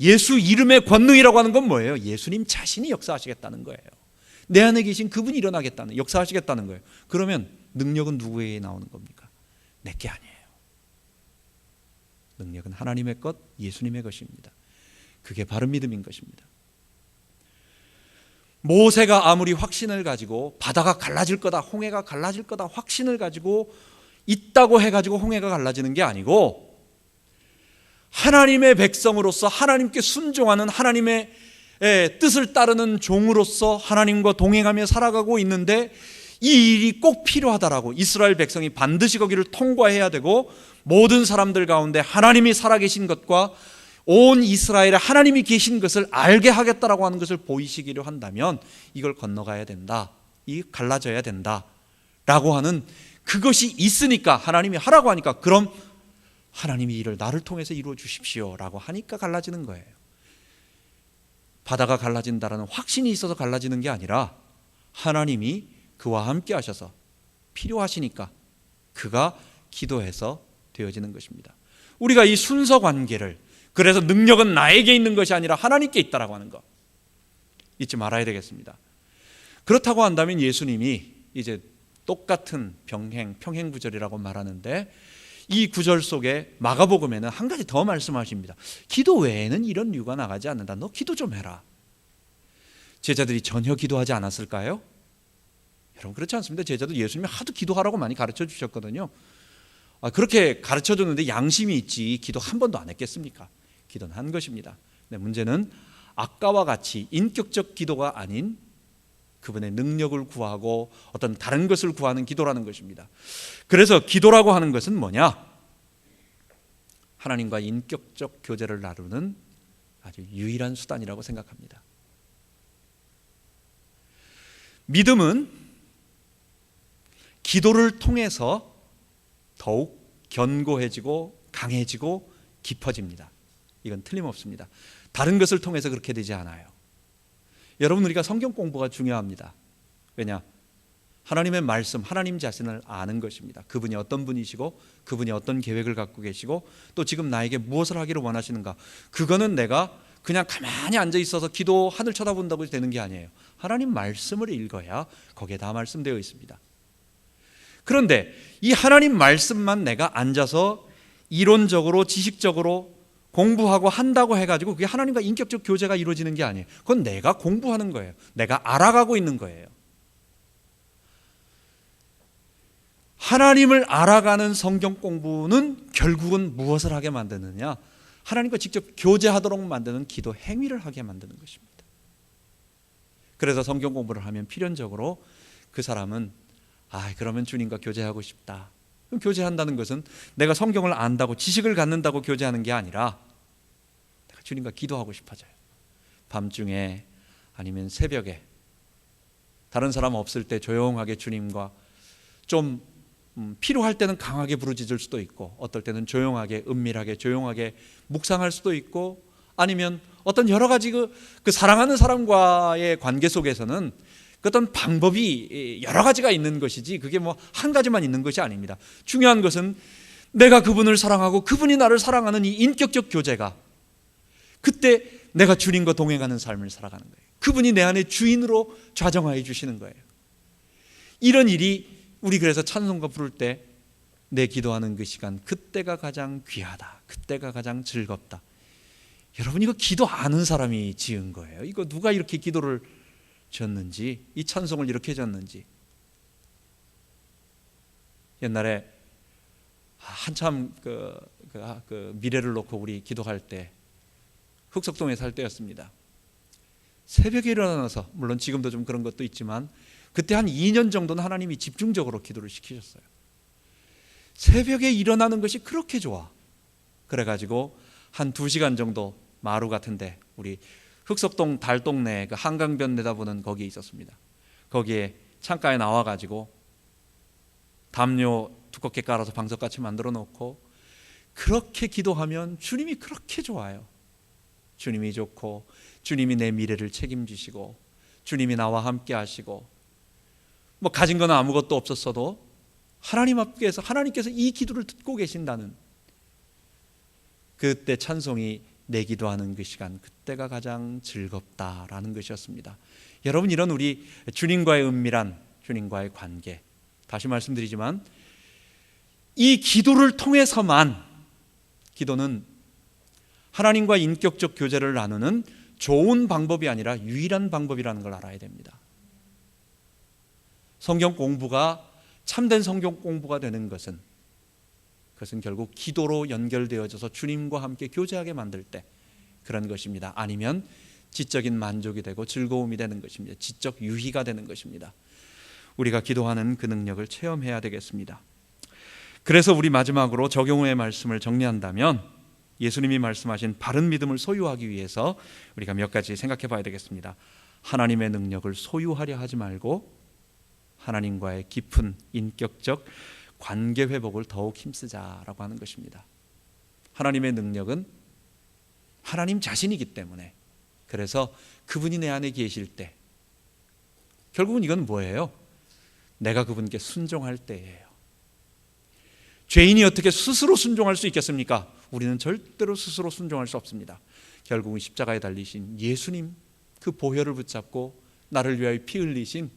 예수 이름의 권능이라고 하는 건 뭐예요? 예수님 자신이 역사하시겠다는 거예요. 내 안에 계신 그분이 일어나겠다는, 역사하시겠다는 거예요. 그러면 능력은 누구에게 나오는 겁니까? 내게 아니에요. 능력은 하나님의 것, 예수님의 것입니다. 그게 바른 믿음인 것입니다. 모세가 아무리 확신을 가지고 바다가 갈라질 거다, 홍해가 갈라질 거다 확신을 가지고 있다고 해가지고 홍해가 갈라지는 게 아니고, 하나님의 백성으로서 하나님께 순종하는 하나님의 뜻을 따르는 종으로서 하나님과 동행하며 살아가고 있는데, 이 일이 꼭 필요하다라고, 이스라엘 백성이 반드시 거기를 통과해야 되고, 모든 사람들 가운데 하나님이 살아계신 것과 온 이스라엘에 하나님이 계신 것을 알게 하겠다라고 하는 것을 보이시기로 한다면 이걸 건너가야 된다, 이 갈라져야 된다 라고 하는, 그것이 있으니까 하나님이 하라고 하니까, 그럼 하나님이 이를 나를 통해서 이루어 주십시오 라고 하니까 갈라지는 거예요. 바다가 갈라진다라는 확신이 있어서 갈라지는 게 아니라, 하나님이 그와 함께 하셔서 필요하시니까 그가 기도해서 되어지는 것입니다. 우리가 이 순서 관계를, 그래서 능력은 나에게 있는 것이 아니라 하나님께 있다라고 하는 것 잊지 말아야 되겠습니다. 그렇다고 한다면 예수님이 이제 똑같은 평행구절이라고 말하는데, 이 구절 속에 마가복음에는 한 가지 더 말씀하십니다. 기도 외에는 이런 류가 나가지 않는다. 너 기도 좀 해라. 제자들이 전혀 기도하지 않았을까요? 여러분, 그렇지 않습니다. 제자도 예수님이 하도 기도하라고 많이 가르쳐 주셨거든요. 그렇게 가르쳐 줬는데 양심이 있지 기도 한 번도 안 했겠습니까? 기도는 한 것입니다. 근데 문제는 아까와 같이 인격적 기도가 아닌 그분의 능력을 구하고 어떤 다른 것을 구하는 기도라는 것입니다. 그래서 기도라고 하는 것은 뭐냐? 하나님과 인격적 교제를 나누는 아주 유일한 수단이라고 생각합니다. 믿음은 기도를 통해서 더욱 견고해지고 강해지고 깊어집니다. 이건 틀림없습니다. 다른 것을 통해서 그렇게 되지 않아요. 여러분, 우리가 성경 공부가 중요합니다. 왜냐? 하나님의 말씀, 하나님 자신을 아는 것입니다. 그분이 어떤 분이시고 그분이 어떤 계획을 갖고 계시고 또 지금 나에게 무엇을 하기를 원하시는가, 그거는 내가 그냥 가만히 앉아 있어서 기도 하늘 쳐다본다고 되는 게 아니에요. 하나님 말씀을 읽어야 거기에 다 말씀되어 있습니다. 그런데 이 하나님 말씀만 내가 앉아서 이론적으로 지식적으로 공부하고 한다고 해가지고 그게 하나님과 인격적 교제가 이루어지는 게 아니에요. 그건 내가 공부하는 거예요. 내가 알아가고 있는 거예요. 하나님을 알아가는 성경 공부는 결국은 무엇을 하게 만드느냐? 하나님과 직접 교제하도록 만드는 기도 행위를 하게 만드는 것입니다. 그래서 성경 공부를 하면 필연적으로 그 사람은 그러면 주님과 교제하고 싶다. 그럼 교제한다는 것은 내가 성경을 안다고 지식을 갖는다고 교제하는 게 아니라 내가 주님과 기도하고 싶어져요. 밤중에 아니면 새벽에 다른 사람 없을 때 조용하게 주님과 좀 필요할 때는 강하게 부르짖을 수도 있고, 어떨 때는 조용하게 은밀하게 조용하게 묵상할 수도 있고, 아니면 어떤 여러 가지 그 사랑하는 사람과의 관계 속에서는 어떤 방법이 여러 가지가 있는 것이지 그게 뭐 한 가지만 있는 것이 아닙니다. 중요한 것은 내가 그분을 사랑하고 그분이 나를 사랑하는 이 인격적 교제가, 그때 내가 주님과 동행하는 삶을 살아가는 거예요. 그분이 내 안에 주인으로 좌정하여 주시는 거예요. 이런 일이 우리 그래서 찬송가 부를 때 내 기도하는 그 시간, 그때가 가장 귀하다, 그때가 가장 즐겁다. 여러분, 이거 기도 아는 사람이 지은 거예요. 이거 누가 이렇게 기도를 졌는지, 이 찬송을 이렇게 졌는지. 옛날에 한참 그 미래를 놓고 우리 기도할 때 흑석동에 살 때였습니다. 새벽에 일어나서, 물론 지금도 좀 그런 것도 있지만 그때 한 2년 정도는 하나님이 집중적으로 기도를 시키셨어요. 새벽에 일어나는 것이 그렇게 좋아. 그래가지고 한 2시간 정도 마루 같은데, 우리 흑석동 달동네 그 한강변 내다보는 거기에 있었습니다. 거기에 창가에 나와가지고 담요 두껍게 깔아서 방석같이 만들어 놓고 그렇게 기도하면 주님이 그렇게 좋아요. 주님이 좋고 주님이 내 미래를 책임지시고 주님이 나와 함께 하시고, 뭐 가진 건 아무것도 없었어도 하나님 앞에서 하나님께서 이 기도를 듣고 계신다는, 그때 찬송이 내 기도하는 그 시간, 그때가 가장 즐겁다라는 것이었습니다. 여러분, 이런 우리 주님과의 은밀한 주님과의 관계, 다시 말씀드리지만 이 기도를 통해서만, 기도는 하나님과 인격적 교제를 나누는 좋은 방법이 아니라 유일한 방법이라는 걸 알아야 됩니다. 성경 공부가 참된 성경 공부가 되는 것은 그것은 결국 기도로 연결되어져서 주님과 함께 교제하게 만들 때 그런 것입니다. 아니면 지적인 만족이 되고 즐거움이 되는 것입니다. 지적 유희가 되는 것입니다. 우리가 기도하는 그 능력을 체험해야 되겠습니다. 그래서 우리 마지막으로 적용의 말씀을 정리한다면 예수님이 말씀하신 바른 믿음을 소유하기 위해서 우리가 몇 가지 생각해 봐야 되겠습니다. 하나님의 능력을 소유하려 하지 말고 하나님과의 깊은 인격적 관계 회복을 더욱 힘쓰자라고 하는 것입니다. 하나님의 능력은 하나님 자신이기 때문에, 그래서 그분이 내 안에 계실 때 결국은 이건 뭐예요? 내가 그분께 순종할 때예요. 죄인이 어떻게 스스로 순종할 수 있겠습니까? 우리는 절대로 스스로 순종할 수 없습니다. 결국은 십자가에 달리신 예수님, 그 보혈을 붙잡고 나를 위하여 피 흘리신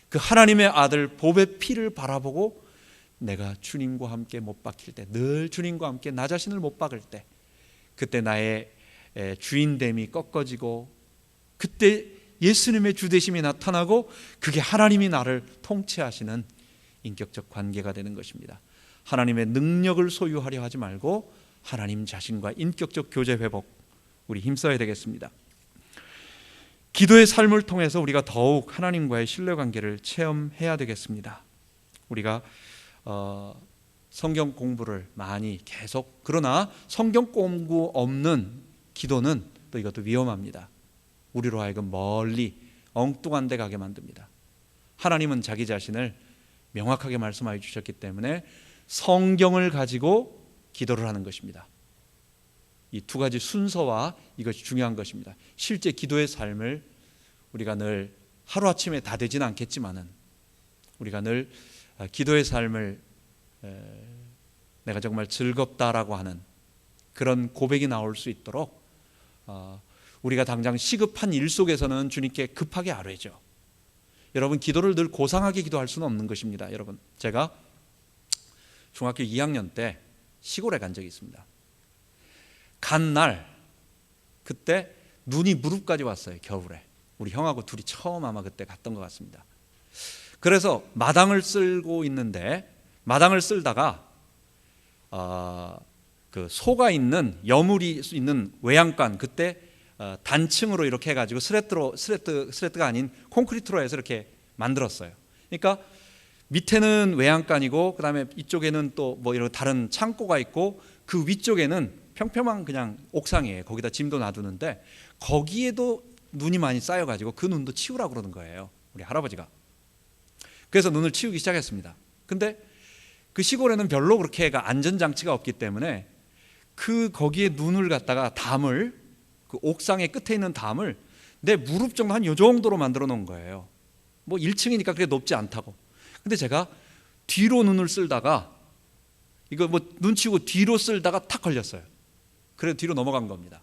그 하나님의 아들 보배 피를 바라보고 내가 주님과 함께 못 박힐 때, 늘 주님과 함께 나 자신을 못 박을 때, 그때 나의 주인됨이 꺾어지고 그때 예수님의 주되심이 나타나고 그게 하나님이 나를 통치하시는 인격적 관계가 되는 것입니다. 하나님의 능력을 소유하려 하지 말고 하나님 자신과 인격적 교제 회복, 우리 힘써야 되겠습니다. 기도의 삶을 통해서 우리가 더욱 하나님과의 신뢰관계를 체험해야 되겠습니다. 우리가 성경 공부를 많이 계속, 그러나 성경 공부 없는 기도는 또 이것도 위험합니다. 우리로 하여금 멀리 엉뚱한 데 가게 만듭니다. 하나님은 자기 자신을 명확하게 말씀하여 주셨기 때문에 성경을 가지고 기도를 하는 것입니다. 이 두 가지 순서와 이것이 중요한 것입니다. 실제 기도의 삶을 우리가 늘 하루아침에 다 되지는 않겠지만은 우리가 늘 기도의 삶을 내가 정말 즐겁다라고 하는 그런 고백이 나올 수 있도록 우리가 당장 시급한 일 속에서는 주님께 급하게 아뢰죠. 여러분, 기도를 늘 고상하게 기도할 수는 없는 것입니다. 여러분, 제가 중학교 2학년 때 시골에 간 적이 있습니다. 간 날 그때 눈이 무릎까지 왔어요. 겨울에. 우리 형하고 둘이 처음 아마 그때 갔던 것 같습니다. 그래서 마당을 쓸고 있는데, 마당을 쓸다가 그 소가 있는, 여물이 있는 외양간, 그때 단층으로 이렇게 해가지고 스레트가 아닌 콘크리트로 해서 이렇게 만들었어요. 그러니까 밑에는 외양간이고 그다음에 이쪽에는 또 뭐 이런 다른 창고가 있고 그 위쪽에는 평평한 그냥 옥상이에요. 거기다 짐도 놔두는데 거기에도 눈이 많이 쌓여가지고 그 눈도 치우라고 그러는 거예요, 우리 할아버지가. 그래서 눈을 치우기 시작했습니다. 근데 그 시골에는 별로 그렇게 안전장치가 없기 때문에 거기에 눈을 갖다가 담을, 그 옥상의 끝에 있는 담을 내 무릎 정도 한 요 정도로 만들어 놓은 거예요. 뭐 1층이니까 그렇게 높지 않다고. 근데 제가 뒤로 눈을 쓸다가 이거 뭐 눈 치우고 뒤로 쓸다가 탁 걸렸어요. 그래서 뒤로 넘어간 겁니다.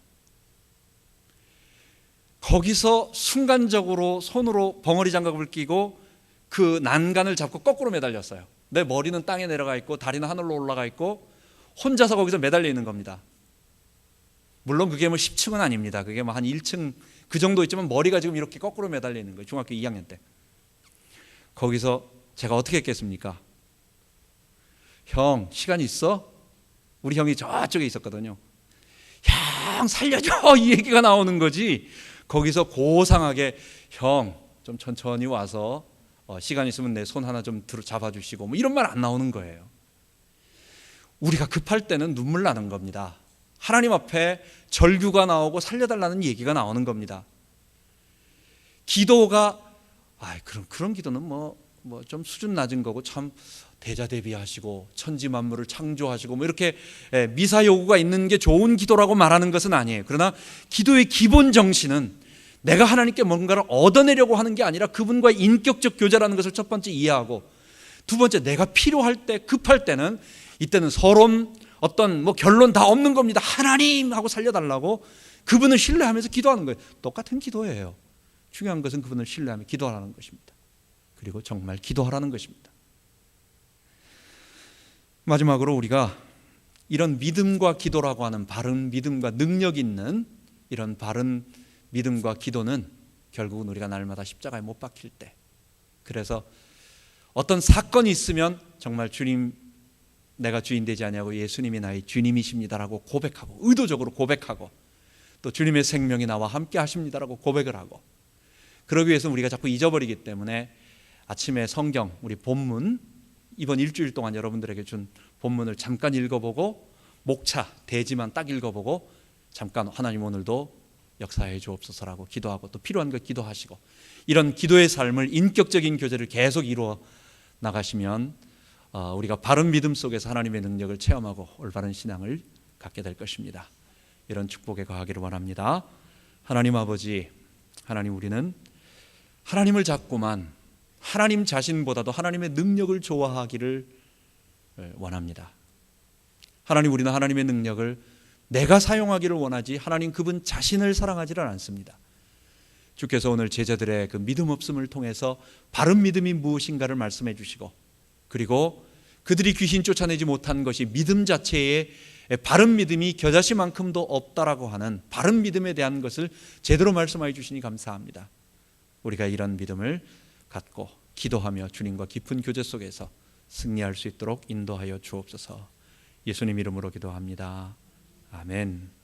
거기서 순간적으로 손으로 벙어리 장갑을 끼고 그 난간을 잡고 거꾸로 매달렸어요. 내 머리는 땅에 내려가 있고 다리는 하늘로 올라가 있고 혼자서 거기서 매달려 있는 겁니다. 물론 그게 뭐 10층은 아닙니다. 그게 뭐 한 1층 그 정도 있지만 머리가 지금 이렇게 거꾸로 매달려 있는 거예요. 중학교 2학년 때. 거기서 제가 어떻게 했겠습니까? 형, 시간 있어? 우리 형이 저쪽에 있었거든요. 형, 살려줘! 이 얘기가 나오는 거지. 거기서 고상하게 형, 좀 천천히 와서 시간 있으면 내 손 하나 좀 잡아주시고 뭐 이런 말 안 나오는 거예요. 우리가 급할 때는 눈물 나는 겁니다. 하나님 앞에 절규가 나오고 살려달라는 얘기가 나오는 겁니다. 기도가 그런 기도는 뭐 좀 수준 낮은 거고, 참 대자대비하시고 천지 만물을 창조하시고 뭐 이렇게 미사 요구가 있는 게 좋은 기도라고 말하는 것은 아니에요. 그러나 기도의 기본 정신은 내가 하나님께 뭔가를 얻어내려고 하는 게 아니라 그분과의 인격적 교제라는 것을 첫 번째 이해하고, 두 번째, 내가 필요할 때, 급할 때는, 이때는 서론 어떤 뭐 결론 다 없는 겁니다. 하나님 하고 살려달라고 그분을 신뢰하면서 기도하는 거예요. 똑같은 기도예요. 중요한 것은 그분을 신뢰하며 기도하라는 것입니다. 그리고 정말 기도하라는 것입니다. 마지막으로 우리가 이런 믿음과 기도라고 하는 바른 믿음과 능력 있는 이런 바른 믿음과 기도는 결국은 우리가 날마다 십자가에 못 박힐 때, 그래서 어떤 사건이 있으면 정말 주님, 내가 주인 되지 아니하고 예수님이 나의 주님이십니다라고 고백하고, 의도적으로 고백하고, 또 주님의 생명이 나와 함께 하십니다라고 고백을 하고, 그러기 위해서 우리가 자꾸 잊어버리기 때문에 아침에 성경, 우리 본문, 이번 일주일 동안 여러분들에게 준 본문을 잠깐 읽어보고, 목차 대지만 딱 읽어보고, 잠깐 하나님 오늘도 역사해 주옵소서라고 기도하고, 또 필요한 것 기도하시고, 이런 기도의 삶을, 인격적인 교제를 계속 이루어 나가시면 우리가 바른 믿음 속에서 하나님의 능력을 체험하고 올바른 신앙을 갖게 될 것입니다. 이런 축복에 거하기를 원합니다. 하나님 아버지, 하나님, 우리는 하나님을 자꾸만 하나님 자신보다도 하나님의 능력을 좋아하기를 원합니다. 하나님, 우리는 하나님의 능력을 내가 사용하기를 원하지 하나님 그분 자신을 사랑하지를 않습니다. 주께서 오늘 제자들의 그 믿음 없음을 통해서 바른 믿음이 무엇인가를 말씀해 주시고, 그리고 그들이 귀신 쫓아내지 못한 것이 믿음 자체에 바른 믿음이 겨자씨만큼도 없다라고 하는 바른 믿음에 대한 것을 제대로 말씀해 주시니 감사합니다. 우리가 이런 믿음을 갖고 기도하며 주님과 깊은 교제 속에서 승리할 수 있도록 인도하여 주옵소서. 예수님 이름으로 기도합니다. 아멘.